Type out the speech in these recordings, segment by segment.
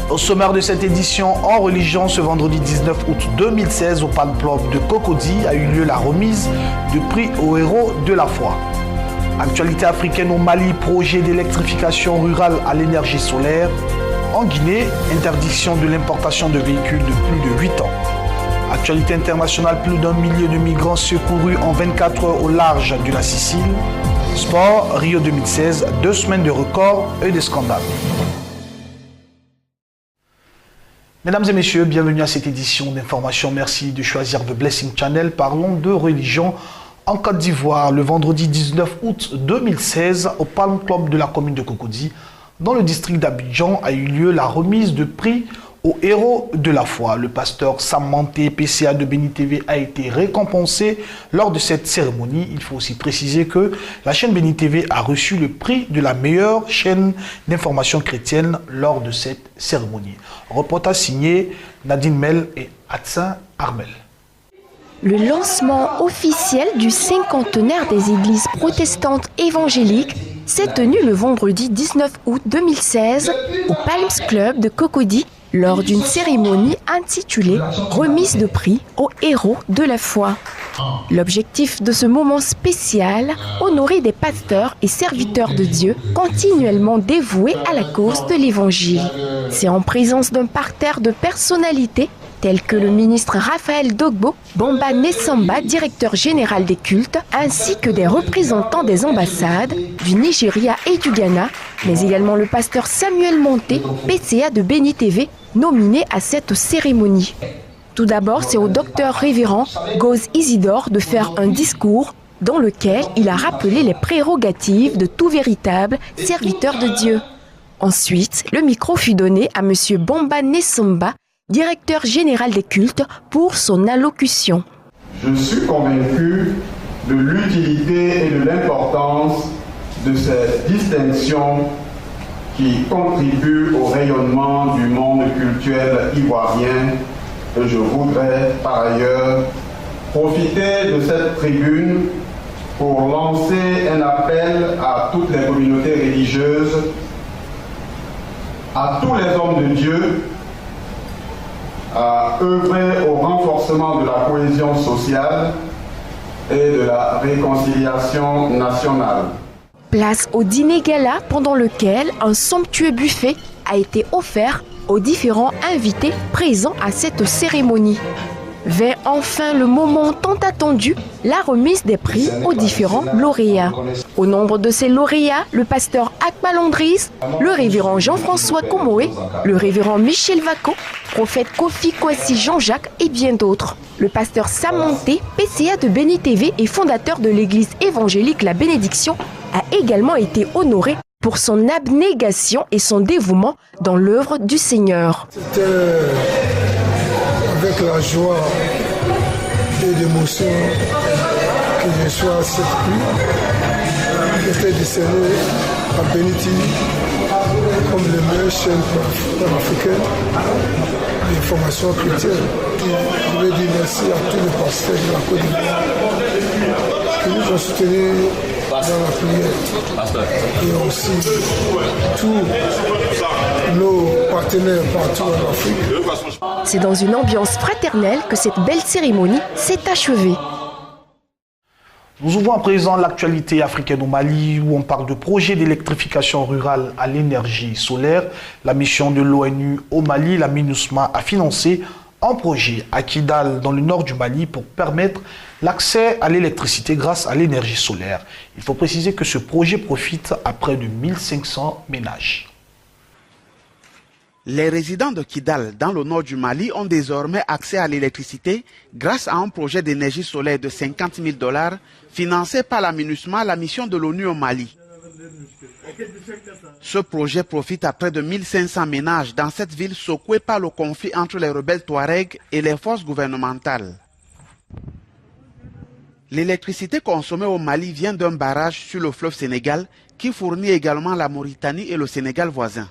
Au sommaire de cette édition en religion, ce vendredi 19 août 2016, au Palm Club de Cocody a eu lieu la remise de prix aux héros de la foi. Actualité africaine au Mali, projet d'électrification rurale à l'énergie solaire. En Guinée, interdiction de l'importation de véhicules de plus de 8 ans. Actualité internationale, plus d'1 millier de migrants secourus en 24 heures au large de la Sicile. Sport, Rio 2016, 2 semaines de records et de scandales. Mesdames et messieurs, bienvenue à cette édition d'information. Merci de choisir The Blessing Channel. Parlons de religion en Côte d'Ivoire. Le vendredi 19 août 2016, au Palm Club de la commune de Cocody, dans le district d'Abidjan, a eu lieu la remise de prix aux héros de la foi. Le pasteur Sam Manté, PCA de Béni TV, a été récompensé lors de cette cérémonie. Il faut aussi préciser que la chaîne Béni TV a reçu le prix de la meilleure chaîne d'information chrétienne lors de cette cérémonie. Reportage signé Nadine Mel et Atsin Armel. Le lancement officiel du cinquantenaire des églises protestantes évangéliques s'est tenu le vendredi 19 août 2016 au Palms Club de Cocody lors d'une cérémonie intitulée « Remise de prix aux héros de la foi ». L'objectif de ce moment spécial, honorer des pasteurs et serviteurs de Dieu continuellement dévoués à la cause de l'Évangile. C'est en présence d'un parterre de personnalités tels que le ministre Raphaël Dogbo, Bamba Nessamba, directeur général des cultes, ainsi que des représentants des ambassades du Nigeria et du Ghana, mais également le pasteur Samuel Monté, PCA de Béni TV, nominé à cette cérémonie. Tout d'abord, c'est au docteur révérend Goz Isidore de faire un discours dans lequel il a rappelé les prérogatives de tout véritable serviteur de Dieu. Ensuite, le micro fut donné à M. Bamba Nessamba, directeur général des cultes, pour son allocution. Je suis convaincu de l'utilité et de l'importance de cette distinction qui contribue au rayonnement du monde culturel ivoirien. Et je voudrais par ailleurs profiter de cette tribune pour lancer un appel à toutes les communautés religieuses, à tous les hommes de Dieu, à œuvrer au renforcement de la cohésion sociale et de la réconciliation nationale. Place au dîner gala pendant lequel un somptueux buffet a été offert aux différents invités présents à cette cérémonie. Vint enfin le moment tant attendu, la remise des prix aux différents lauréats. Au nombre de ces lauréats, le pasteur Akmal Andris, le révérend Jean-François Komoé, le révérend Michel Vako, prophète Kofi Kwasi Jean-Jacques et bien d'autres. Le pasteur Sam Monté, PCA de Béni TV et fondateur de l'église évangélique La Bénédiction, a également été honoré pour son abnégation et son dévouement dans l'œuvre du Seigneur. C'était avec la joie et l'émotion que je sois à cette prix. J'étais décerné à Béni TV comme le meilleur chaîne africaine d'information chrétienne. Je voulais dire merci à tous les pasteurs de la Côte d'Ivoire qui nous ont soutenus dans la prière et aussi tous nos partenaires partout en Afrique. C'est dans une ambiance fraternelle que cette belle cérémonie s'est achevée. Nous ouvrons à présent l'actualité africaine au Mali où on parle de projet d'électrification rurale à l'énergie solaire. La mission de l'ONU au Mali, la MINUSMA, a financé un projet à Kidal dans le nord du Mali pour permettre l'accès à l'électricité grâce à l'énergie solaire. Il faut préciser que ce projet profite à près de 1500 ménages. Les résidents de Kidal, dans le nord du Mali, ont désormais accès à l'électricité grâce à un projet d'énergie solaire de 50 000 $ financé par la MINUSMA, la mission de l'ONU au Mali. Ce projet profite à près de 1500 ménages dans cette ville secouée par le conflit entre les rebelles Touaregs et les forces gouvernementales. L'électricité consommée au Mali vient d'un barrage sur le fleuve Sénégal qui fournit également la Mauritanie et le Sénégal voisin.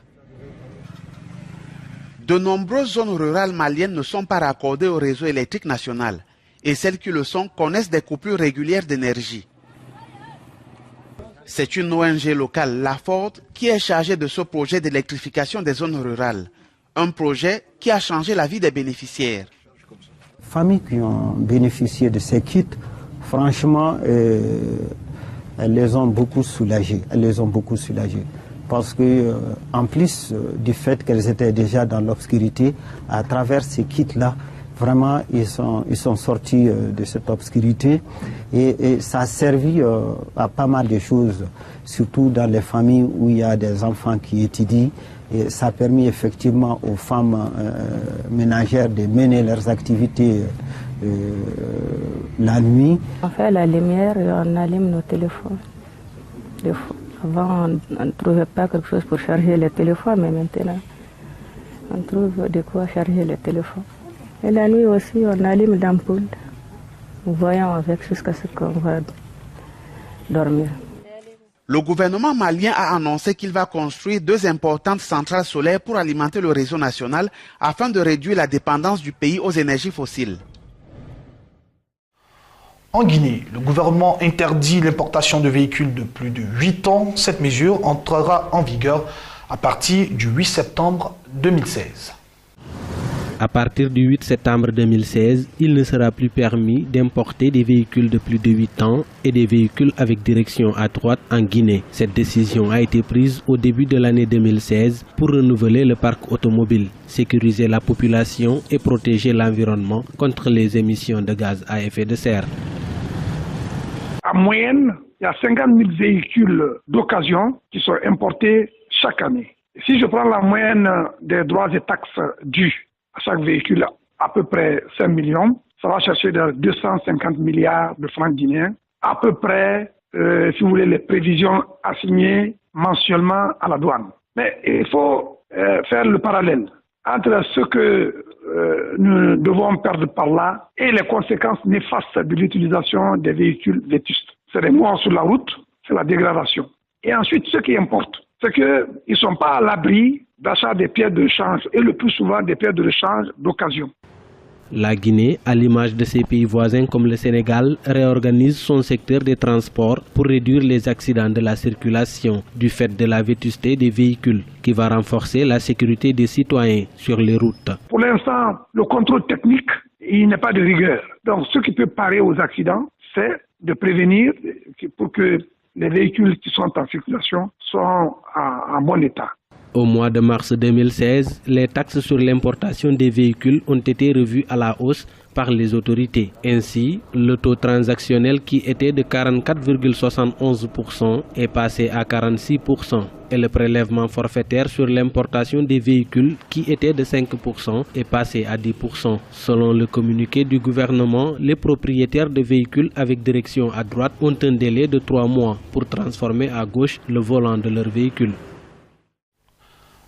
De nombreuses zones rurales maliennes ne sont pas raccordées au réseau électrique national et celles qui le sont connaissent des coupures régulières d'énergie. C'est une ONG locale, La Forte, qui est chargée de ce projet d'électrification des zones rurales. Un projet qui a changé la vie des bénéficiaires. Familles qui ont bénéficié de ces kits, franchement, elles les ont beaucoup soulagées. Parce que, en plus du fait qu'elles étaient déjà dans l'obscurité, à travers ces kits-là, vraiment, ils sont sortis de cette obscurité et ça a servi à pas mal de choses, surtout dans les familles où il y a des enfants qui étudient. Et ça a permis effectivement aux femmes ménagères de mener leurs activités la nuit. On fait la lumière et on allume nos téléphones. Avant, on ne trouvait pas quelque chose pour charger les téléphones, mais maintenant, on trouve de quoi charger les téléphones. Et la nuit aussi, on allume l'ampoule. Nous voyons avec jusqu'à ce qu'on va dormir. Le gouvernement malien a annoncé qu'il va construire 2 importantes centrales solaires pour alimenter le réseau national afin de réduire la dépendance du pays aux énergies fossiles. En Guinée, le gouvernement interdit l'importation de véhicules de plus de 8 ans. Cette mesure entrera en vigueur à partir du 8 septembre 2016. À partir du 8 septembre 2016, il ne sera plus permis d'importer des véhicules de plus de 8 ans et des véhicules avec direction à droite en Guinée. Cette décision a été prise au début de l'année 2016 pour renouveler le parc automobile, sécuriser la population et protéger l'environnement contre les émissions de gaz à effet de serre. En moyenne, il y a 50 000 véhicules d'occasion qui sont importés chaque année. Si je prends la moyenne des droits et taxes dus à chaque véhicule, à peu près 5 millions, ça va chercher de 250 milliards de francs guinéens. À peu près, si vous voulez, les prévisions assignées mensuellement à la douane. Mais il faut faire le parallèle entre ce que nous devons perdre par là et les conséquences néfastes de l'utilisation des véhicules vétustes. C'est les morts sur la route, c'est la dégradation. Et ensuite, ce qui importe, c'est qu'ils ne sont pas à l'abri d'achat des pièces de rechange et le plus souvent des pièces de rechange d'occasion. La Guinée, à l'image de ses pays voisins comme le Sénégal, réorganise son secteur des transports pour réduire les accidents de la circulation du fait de la vétusté des véhicules qui va renforcer la sécurité des citoyens sur les routes. Pour l'instant, le contrôle technique, il n'est pas de rigueur. Donc ce qui peut parer aux accidents, c'est de prévenir pour que les véhicules qui sont en circulation soient en bon état. Au mois de mars 2016, les taxes sur l'importation des véhicules ont été revues à la hausse par les autorités. Ainsi, le taux transactionnel qui était de 44,71% est passé à 46% et le prélèvement forfaitaire sur l'importation des véhicules qui était de 5% est passé à 10%. Selon le communiqué du gouvernement, les propriétaires de véhicules avec direction à droite ont un délai de 3 mois pour transformer à gauche le volant de leur véhicule.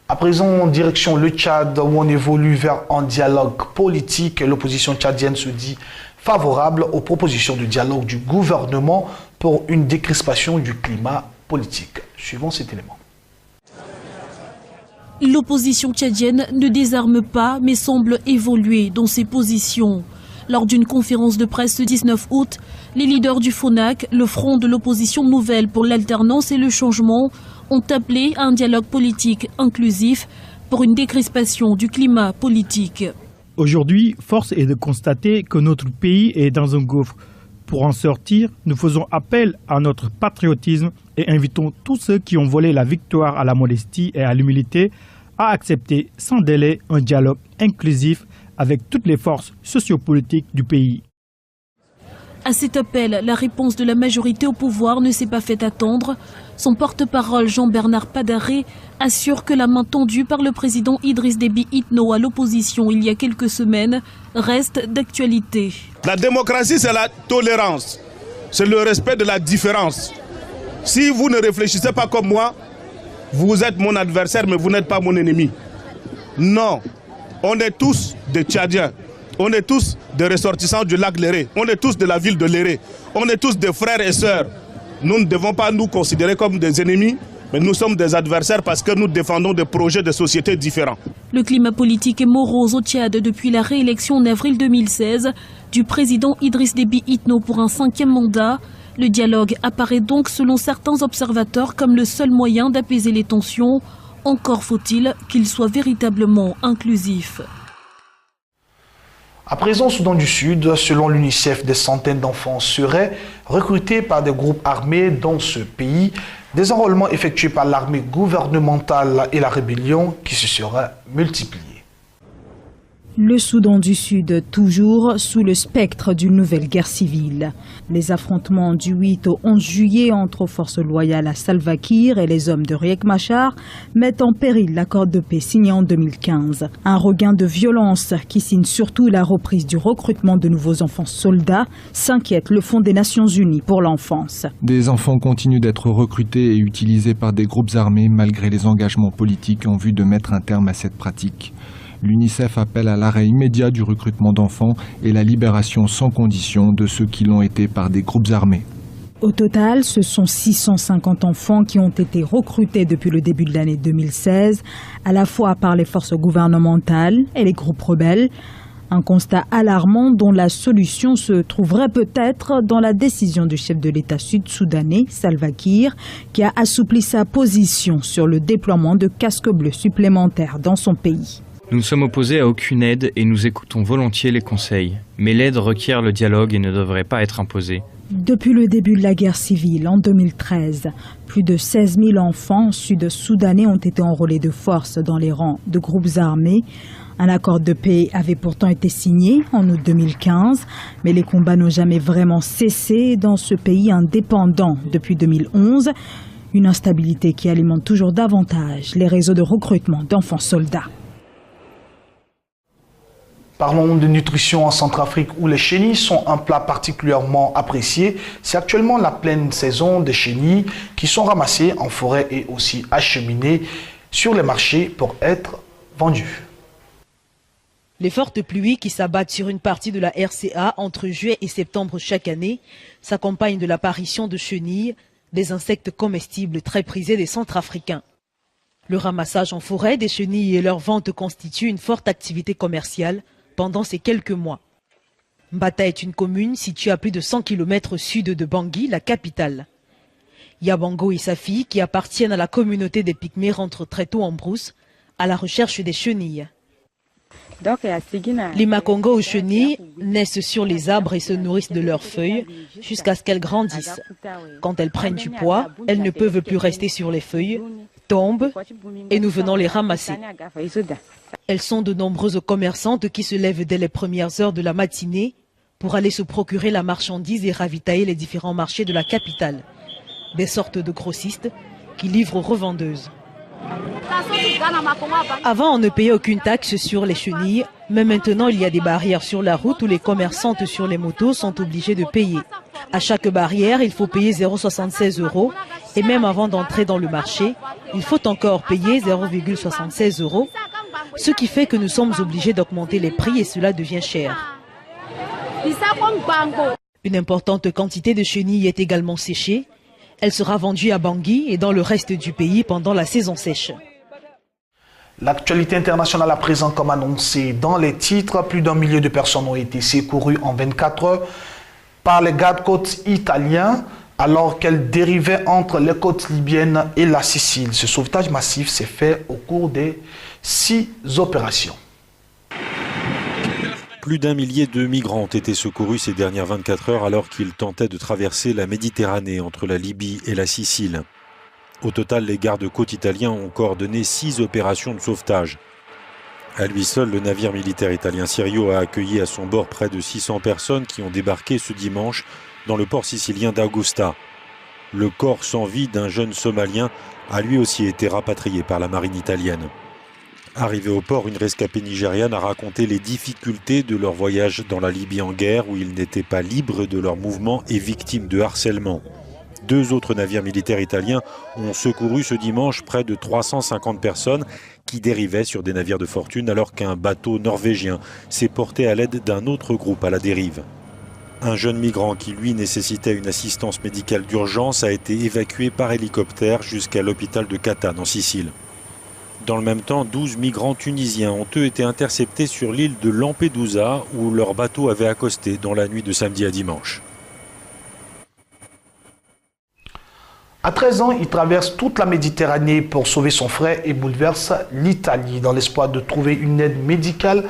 À présent, direction le Tchad, où on évolue vers un dialogue politique. L'opposition tchadienne se dit favorable aux propositions de dialogue du gouvernement pour une décrispation du climat politique. Suivons cet élément. L'opposition tchadienne ne désarme pas, mais semble évoluer dans ses positions. Lors d'une conférence de presse le 19 août, les leaders du FONAC, le Front de l'opposition nouvelle pour l'alternance et le changement, ont appelé à un dialogue politique inclusif pour une décrispation du climat politique. Aujourd'hui, force est de constater que notre pays est dans un gouffre. Pour en sortir, nous faisons appel à notre patriotisme et invitons tous ceux qui ont volé la victoire à la modestie et à l'humilité à accepter sans délai un dialogue inclusif avec toutes les forces sociopolitiques du pays. À cet appel, la réponse de la majorité au pouvoir ne s'est pas fait attendre. Son porte-parole Jean-Bernard Padaré assure que la main tendue par le président Idriss Déby Itno à l'opposition il y a quelques semaines reste d'actualité. La démocratie, c'est la tolérance, c'est le respect de la différence. Si vous ne réfléchissez pas comme moi, vous êtes mon adversaire, mais vous n'êtes pas mon ennemi. Non, on est tous des Tchadiens. On est tous des ressortissants du lac Léré. On est tous de la ville de Léré. On est tous des frères et sœurs. Nous ne devons pas nous considérer comme des ennemis, mais nous sommes des adversaires parce que nous défendons des projets de société différents. Le climat politique est morose au Tchad depuis la réélection en avril 2016 du président Idriss Déby Itno pour un 5e mandat. Le dialogue apparaît donc selon certains observateurs comme le seul moyen d'apaiser les tensions Encore faut-il qu'il soit véritablement inclusif. À présent, au Soudan du Sud, selon l'UNICEF, des centaines d'enfants seraient recrutés par des groupes armés dans ce pays. Des enrôlements effectués par l'armée gouvernementale et la rébellion qui se seraient multipliés. Le Soudan du Sud, toujours sous le spectre d'une nouvelle guerre civile. Les affrontements du 8 au 11 juillet entre forces loyales à Salva Kiir et les hommes de Riek Machar mettent en péril l'accord de paix signé en 2015. Un regain de violence qui signe surtout la reprise du recrutement de nouveaux enfants soldats, s'inquiète le Fonds des Nations Unies pour l'enfance. Des enfants continuent d'être recrutés et utilisés par des groupes armés malgré les engagements politiques en vue de mettre un terme à cette pratique. L'UNICEF appelle à l'arrêt immédiat du recrutement d'enfants et la libération sans condition de ceux qui l'ont été par des groupes armés. Au total, ce sont 650 enfants qui ont été recrutés depuis le début de l'année 2016, à la fois par les forces gouvernementales et les groupes rebelles. Un constat alarmant dont la solution se trouverait peut-être dans la décision du chef de l'État sud-soudanais, Salva Kiir, qui a assoupli sa position sur le déploiement de casques bleus supplémentaires dans son pays. Nous ne sommes opposés à aucune aide et nous écoutons volontiers les conseils. Mais l'aide requiert le dialogue et ne devrait pas être imposée. Depuis le début de la guerre civile en 2013, plus de 16 000 enfants sud-soudanais ont été enrôlés de force dans les rangs de groupes armés. Un accord de paix avait pourtant été signé en août 2015, mais les combats n'ont jamais vraiment cessé dans ce pays indépendant depuis 2011. Une instabilité qui alimente toujours davantage les réseaux de recrutement d'enfants soldats. Parlons de nutrition en Centrafrique où les chenilles sont un plat particulièrement apprécié. C'est actuellement la pleine saison des chenilles qui sont ramassées en forêt et aussi acheminées sur les marchés pour être vendues. Les fortes pluies qui s'abattent sur une partie de la RCA entre juillet et septembre chaque année s'accompagnent de l'apparition de chenilles, des insectes comestibles très prisés des Centrafricains. Le ramassage en forêt des chenilles et leur vente constituent une forte activité commerciale pendant ces quelques mois. Mbata est une commune située à plus de 100 km au sud de Bangui, la capitale. Yabango et sa fille, qui appartiennent à la communauté des Pygmées, rentrent très tôt en brousse à la recherche des chenilles. Les Makongo aux chenilles naissent sur les arbres et se nourrissent de leurs feuilles jusqu'à ce qu'elles grandissent. Quand elles prennent du poids, elles ne peuvent plus rester sur les feuilles, tombent et nous venons les ramasser. Elles sont de nombreuses commerçantes qui se lèvent dès les premières heures de la matinée pour aller se procurer la marchandise et ravitailler les différents marchés de la capitale. Des sortes de grossistes qui livrent aux revendeuses. Avant, on ne payait aucune taxe sur les chenilles, mais maintenant il y a des barrières sur la route où les commerçantes sur les motos sont obligées de payer. À chaque barrière, il faut payer 0,76 € et même avant d'entrer dans le marché, il faut encore payer 0,76 €, ce qui fait que nous sommes obligés d'augmenter les prix et cela devient cher. Une importante quantité de chenilles est également séchée. Elle sera vendue à Bangui et dans le reste du pays pendant la saison sèche. L'actualité internationale à présent, comme annoncé dans les titres, plus d'1 millier de personnes ont été secourues en 24 heures par les gardes-côtes italiens alors qu'elles dérivaient entre les côtes libyennes et la Sicile. Ce sauvetage massif s'est fait au cours des 6 opérations. Plus d'1 millier de migrants ont été secourus ces dernières 24 heures alors qu'ils tentaient de traverser la Méditerranée entre la Libye et la Sicile. Au total, les gardes-côtes italiens ont coordonné 6 opérations de sauvetage. À lui seul, le navire militaire italien Sirio a accueilli à son bord près de 600 personnes qui ont débarqué ce dimanche dans le port sicilien d'Augusta. Le corps sans vie d'un jeune Somalien a lui aussi été rapatrié par la marine italienne. Arrivé au port, une rescapée nigériane a raconté les difficultés de leur voyage dans la Libye en guerre où ils n'étaient pas libres de leurs mouvements et victimes de harcèlement. 2 autres navires militaires italiens ont secouru ce dimanche près de 350 personnes qui dérivaient sur des navires de fortune alors qu'un bateau norvégien s'est porté à l'aide d'un autre groupe à la dérive. Un jeune migrant qui, lui, nécessitait une assistance médicale d'urgence a été évacué par hélicoptère jusqu'à l'hôpital de Catane en Sicile. Dans le même temps, 12 migrants tunisiens ont eux été interceptés sur l'île de Lampedusa où leur bateau avait accosté dans la nuit de samedi à dimanche. À 13 ans, il traverse toute la Méditerranée pour sauver son frère et bouleverse l'Italie dans l'espoir de trouver une aide médicale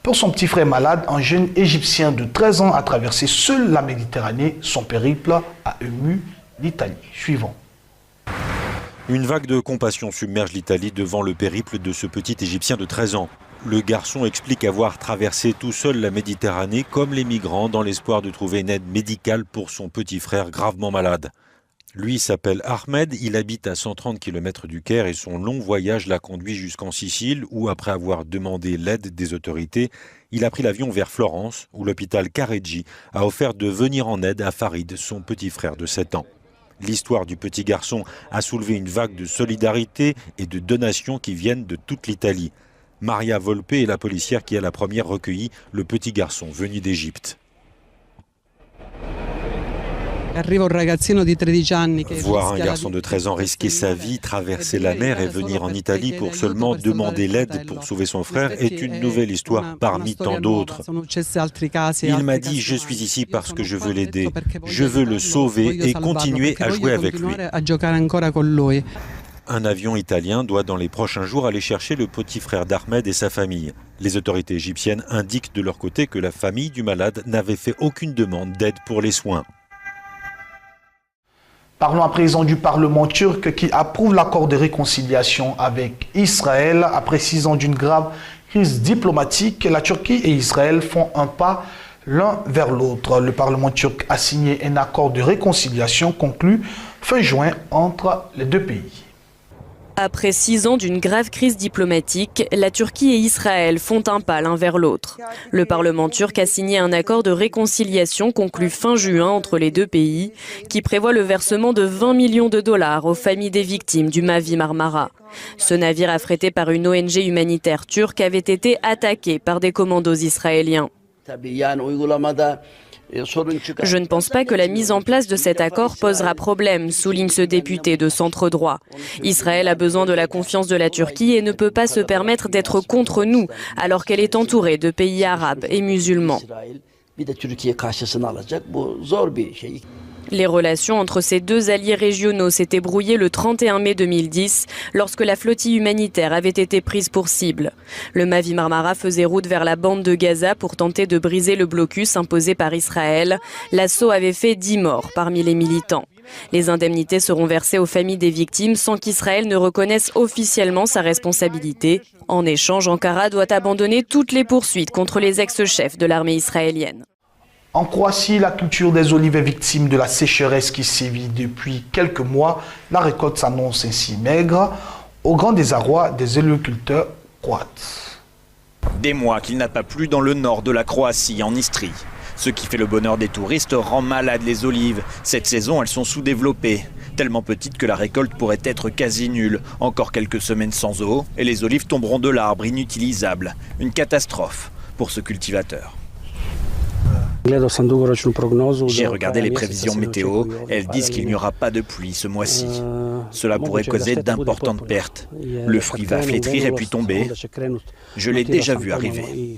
pour son petit frère malade. Un jeune Égyptien de 13 ans a traversé seul la Méditerranée. Son périple a ému l'Italie. Suivant. Une vague de compassion submerge l'Italie devant le périple de ce petit Égyptien de 13 ans. Le garçon explique avoir traversé tout seul la Méditerranée comme les migrants dans l'espoir de trouver une aide médicale pour son petit frère gravement malade. Lui s'appelle Ahmed, il habite à 130 km du Caire et son long voyage l'a conduit jusqu'en Sicile où, après avoir demandé l'aide des autorités, il a pris l'avion vers Florence où l'hôpital Careggi a offert de venir en aide à Farid, son petit frère de 7 ans. L'histoire du petit garçon a soulevé une vague de solidarité et de donations qui viennent de toute l'Italie. Maria Volpe est la policière qui a la première recueilli le petit garçon venu d'Égypte. Voir un garçon de 13 ans risquer sa vie, traverser la mer et venir en Italie pour seulement demander l'aide pour sauver son frère est une nouvelle histoire parmi tant d'autres. Il m'a dit « Je suis ici parce que je veux l'aider, je veux le sauver et continuer à jouer avec lui ». Un avion italien doit dans les prochains jours aller chercher le petit frère d'Ahmed et sa famille. Les autorités égyptiennes indiquent de leur côté que la famille du malade n'avait fait aucune demande d'aide pour les soins. Parlons à présent du Parlement turc qui approuve l'accord de réconciliation avec Israël. Après 6 ans d'une grave crise diplomatique, la Turquie et Israël font un pas l'un vers l'autre. Le Parlement turc a signé un accord de réconciliation conclu fin juin entre les deux pays. Après 6 ans d'une grave crise diplomatique, la Turquie et Israël font un pas l'un vers l'autre. Le Parlement turc a signé un accord de réconciliation conclu fin juin entre les deux pays, qui prévoit le versement de 20 millions de dollars aux familles des victimes du Mavi Marmara. Ce navire affrété par une ONG humanitaire turque avait été attaqué par des commandos israéliens. Je ne pense pas que la mise en place de cet accord posera problème, souligne ce député de centre droit. Israël a besoin de la confiance de la Turquie et ne peut pas se permettre d'être contre nous, alors qu'elle est entourée de pays arabes et musulmans. Les relations entre ces deux alliés régionaux s'étaient brouillées le 31 mai 2010, lorsque la flottille humanitaire avait été prise pour cible. Le Mavi Marmara faisait route vers la bande de Gaza pour tenter de briser le blocus imposé par Israël. L'assaut avait fait 10 morts parmi les militants. Les indemnités seront versées aux familles des victimes sans qu'Israël ne reconnaisse officiellement sa responsabilité. En échange, Ankara doit abandonner toutes les poursuites contre les ex-chefs de l'armée israélienne. En Croatie, la culture des olives est victime de la sécheresse qui sévit depuis quelques mois. La récolte s'annonce ainsi maigre, au grand désarroi des agriculteurs croates. Des mois qu'il n'a pas plu dans le nord de la Croatie, en Istrie. Ce qui fait le bonheur des touristes rend malades les olives. Cette saison, elles sont sous-développées, tellement petites que la récolte pourrait être quasi nulle. Encore quelques semaines sans eau, et les olives tomberont de l'arbre inutilisables. Une catastrophe pour ce cultivateur. J'ai regardé les prévisions météo, elles disent qu'il n'y aura pas de pluie ce mois-ci. Cela pourrait causer d'importantes pertes. Le fruit va flétrir et puis tomber. Je l'ai déjà vu arriver.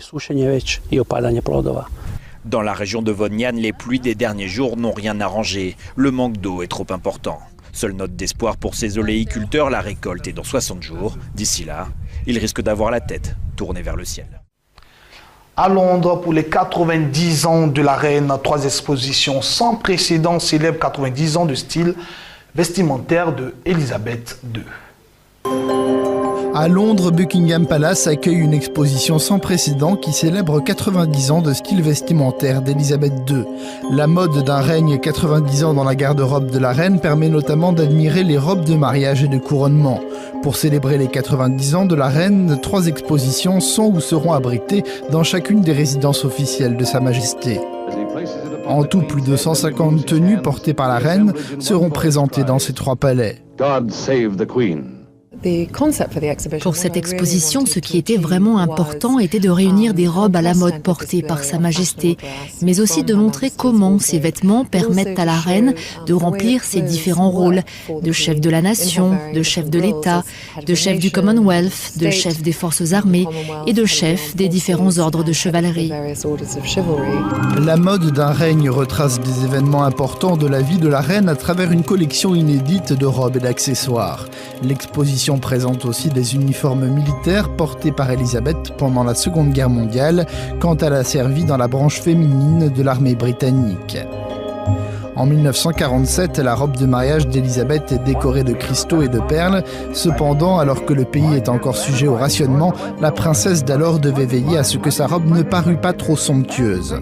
Dans la région de Vodnjan, les pluies des derniers jours n'ont rien arrangé. Le manque d'eau est trop important. Seule note d'espoir pour ces oléiculteurs, la récolte est dans 60 jours. D'ici là, ils risquent d'avoir la tête tournée vers le ciel. À Londres, pour les 90 ans de la reine, 3 expositions sans précédent célèbrent 90 ans de style vestimentaire de Elisabeth II. À Londres, Buckingham Palace accueille une exposition sans précédent qui célèbre 90 ans de style vestimentaire d'Elisabeth II. La mode d'un règne 90 ans dans la garde-robe de la reine permet notamment d'admirer les robes de mariage et de couronnement. Pour célébrer les 90 ans de la reine, 3 expositions sont ou seront abritées dans chacune des résidences officielles de Sa Majesté. En tout, plus de 150 tenues portées par la reine seront présentées dans ces 3 palais. God save the Queen. Pour cette exposition, ce qui était vraiment important était de réunir des robes à la mode portées par Sa Majesté, mais aussi de montrer comment ces vêtements permettent à la reine de remplir ses différents rôles de chef de la nation, de chef de l'État, de chef du Commonwealth, de chef des forces armées et de chef des différents ordres de chevalerie. La mode d'un règne retrace des événements importants de la vie de la reine à travers une collection inédite de robes et d'accessoires. L'exposition présente aussi des uniformes militaires portés par Élisabeth pendant la Seconde Guerre mondiale, quand elle a servi dans la branche féminine de l'armée britannique. En 1947, la robe de mariage d'Élisabeth est décorée de cristaux et de perles. Cependant, alors que le pays est encore sujet au rationnement, la princesse d'alors devait veiller à ce que sa robe ne parût pas trop somptueuse.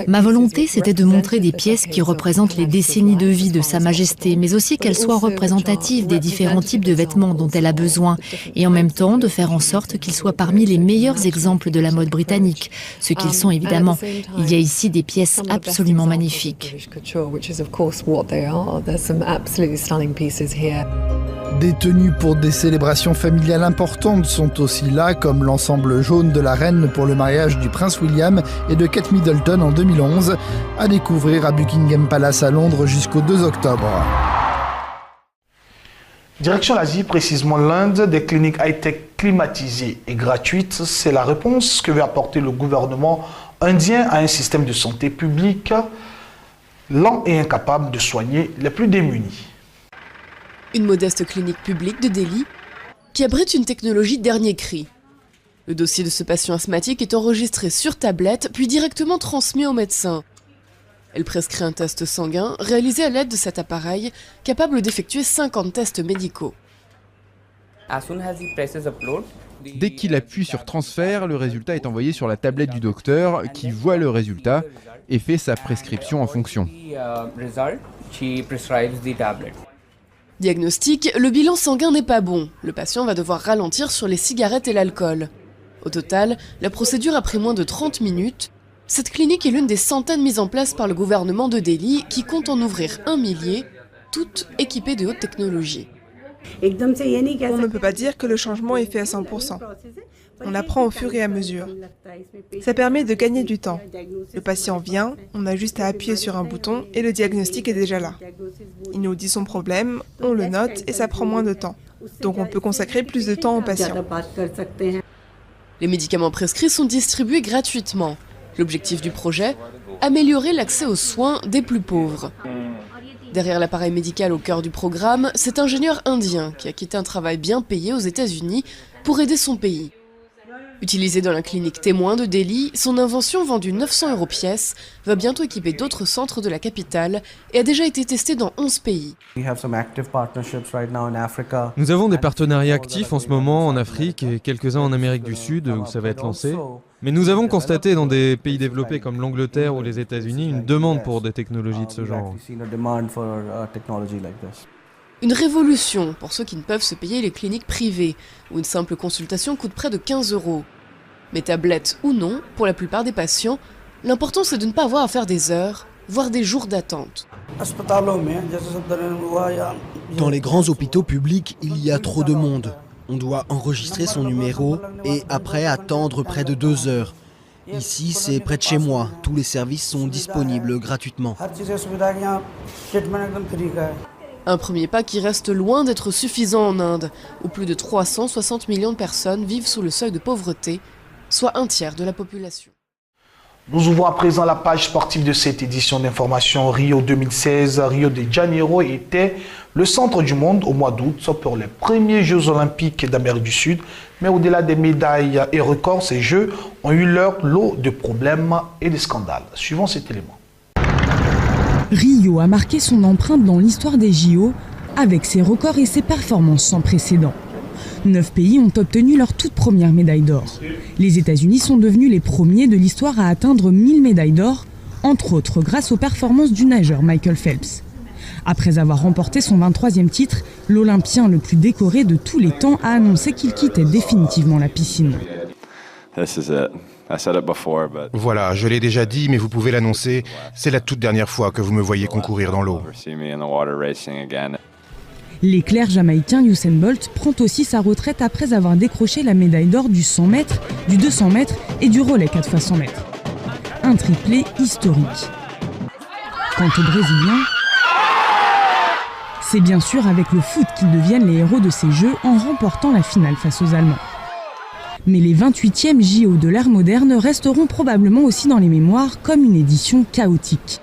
Ma volonté, c'était de montrer des pièces qui représentent les décennies de vie de Sa Majesté, mais aussi qu'elles soient représentatives des différents types de vêtements dont elle a besoin, et en même temps de faire en sorte qu'ils soient parmi les meilleurs exemples de la mode britannique, ce qu'ils sont évidemment. Il y a ici des pièces absolument magnifiques. Des tenues pour des célébrations familiales importantes sont aussi là, comme l'ensemble jaune de la reine pour le mariage du prince William et de Kate Middleton en 2011, à découvrir à Buckingham Palace à Londres jusqu'au 2 octobre. Direction l'Asie, précisément l'Inde, des cliniques high-tech climatisées et gratuites, c'est la réponse que veut apporter le gouvernement indien à un système de santé publique lent et incapable de soigner les plus démunis. Une modeste clinique publique de Delhi qui abrite une technologie dernier cri. Le dossier de ce patient asthmatique est enregistré sur tablette puis directement transmis au médecin. Elle prescrit un test sanguin réalisé à l'aide de cet appareil capable d'effectuer 50 tests médicaux. Dès qu'il appuie sur transfert, le résultat est envoyé sur la tablette du docteur qui voit le résultat et fait sa prescription en fonction. Diagnostic, le bilan sanguin n'est pas bon. Le patient va devoir ralentir sur les cigarettes et l'alcool. Au total, la procédure a pris moins de 30 minutes. Cette clinique est l'une des centaines mises en place par le gouvernement de Delhi qui compte en ouvrir 1 millier, toutes équipées de haute technologie. On ne peut pas dire que le changement est fait à 100%. On apprend au fur et à mesure. Ça permet de gagner du temps. Le patient vient, on a juste à appuyer sur un bouton et le diagnostic est déjà là. Il nous dit son problème, on le note et ça prend moins de temps. Donc on peut consacrer plus de temps au patient. Les médicaments prescrits sont distribués gratuitement. L'objectif du projet, améliorer l'accès aux soins des plus pauvres. Derrière l'appareil médical au cœur du programme, cet ingénieur indien qui a quitté un travail bien payé aux États-Unis pour aider son pays. Utilisé dans la clinique témoin de Delhi, son invention vendue 900 € pièce va bientôt équiper d'autres centres de la capitale et a déjà été testée dans 11 pays. Nous avons des partenariats actifs en ce moment en Afrique et quelques-uns en Amérique du Sud où ça va être lancé. Mais nous avons constaté dans des pays développés comme l'Angleterre ou les États-Unis une demande pour des technologies de ce genre. Une révolution pour ceux qui ne peuvent se payer les cliniques privées, où une simple consultation coûte près de 15 €. Mais tablette ou non, pour la plupart des patients, l'important c'est de ne pas avoir à faire des heures, voire des jours d'attente. Dans les grands hôpitaux publics, il y a trop de monde. On doit enregistrer son numéro et après attendre près de 2 heures. Ici, c'est près de chez moi. Tous les services sont disponibles gratuitement. Un premier pas qui reste loin d'être suffisant en Inde, où plus de 360 millions de personnes vivent sous le seuil de pauvreté, soit 1/3 de la population. Nous ouvrons à présent la page sportive de cette édition d'information Rio 2016. Rio de Janeiro était le centre du monde au mois d'août pour les premiers Jeux olympiques d'Amérique du Sud. Mais au-delà des médailles et records, ces Jeux ont eu leur lot de problèmes et de scandales. Suivons cet élément. Rio a marqué son empreinte dans l'histoire des JO avec ses records et ses performances sans précédent. 9 pays ont obtenu leur toute première médaille d'or. Les États-Unis sont devenus les premiers de l'histoire à atteindre 1000 médailles d'or, entre autres grâce aux performances du nageur Michael Phelps. Après avoir remporté son 23e titre, l'Olympien le plus décoré de tous les temps a annoncé qu'il quittait définitivement la piscine. Voilà, je l'ai déjà dit, mais vous pouvez l'annoncer, c'est la toute dernière fois que vous me voyez concourir dans l'eau. L'éclair jamaïcain Usain Bolt prend aussi sa retraite après avoir décroché la médaille d'or du 100 mètres, du 200 mètres et du relais 4x100 mètres. Un triplé historique. Quant aux Brésiliens, c'est bien sûr avec le foot qu'ils deviennent les héros de ces Jeux en remportant la finale face aux Allemands. Mais les 28e JO de l'ère moderne resteront probablement aussi dans les mémoires comme une édition chaotique.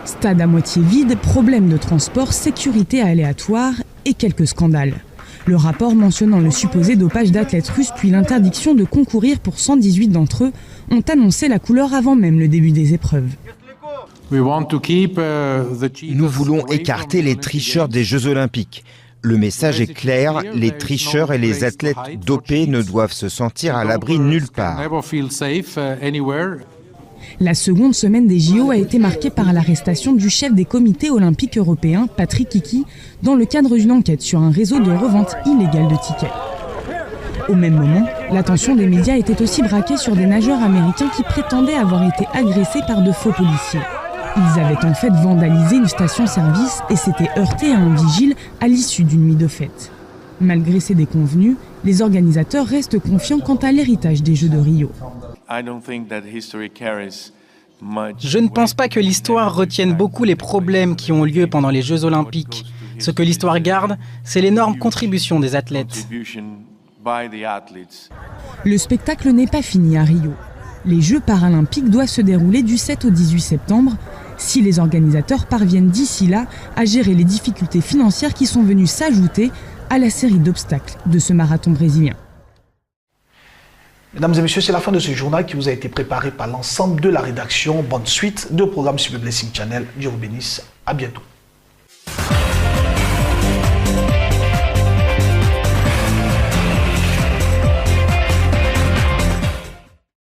Stade à moitié vide, problèmes de transport, sécurité aléatoire et quelques scandales. Le rapport mentionnant le supposé dopage d'athlètes russes puis l'interdiction de concourir pour 118 d'entre eux ont annoncé la couleur avant même le début des épreuves. Nous voulons écarter les tricheurs des Jeux Olympiques. Le message est clair, les tricheurs et les athlètes dopés ne doivent se sentir à l'abri nulle part. La seconde semaine des JO a été marquée par l'arrestation du chef des comités olympiques européens, Patrick Hickey, dans le cadre d'une enquête sur un réseau de revente illégale de tickets. Au même moment, l'attention des médias était aussi braquée sur des nageurs américains qui prétendaient avoir été agressés par de faux policiers. Ils avaient en fait vandalisé une station-service et s'étaient heurtés à un vigile à l'issue d'une nuit de fête. Malgré ces déconvenues, les organisateurs restent confiants quant à l'héritage des Jeux de Rio. Je ne pense pas que l'histoire retienne beaucoup les problèmes qui ont lieu pendant les Jeux Olympiques. Ce que l'histoire garde, c'est l'énorme contribution des athlètes. Le spectacle n'est pas fini à Rio. Les Jeux paralympiques doivent se dérouler du 7 au 18 septembre, si les organisateurs parviennent d'ici là à gérer les difficultés financières qui sont venues s'ajouter à la série d'obstacles de ce marathon brésilien. Mesdames et messieurs, c'est la fin de ce journal qui vous a été préparé par l'ensemble de la rédaction. Bonne suite de programme sur le Blessing Channel. Dieu vous bénisse. À bientôt.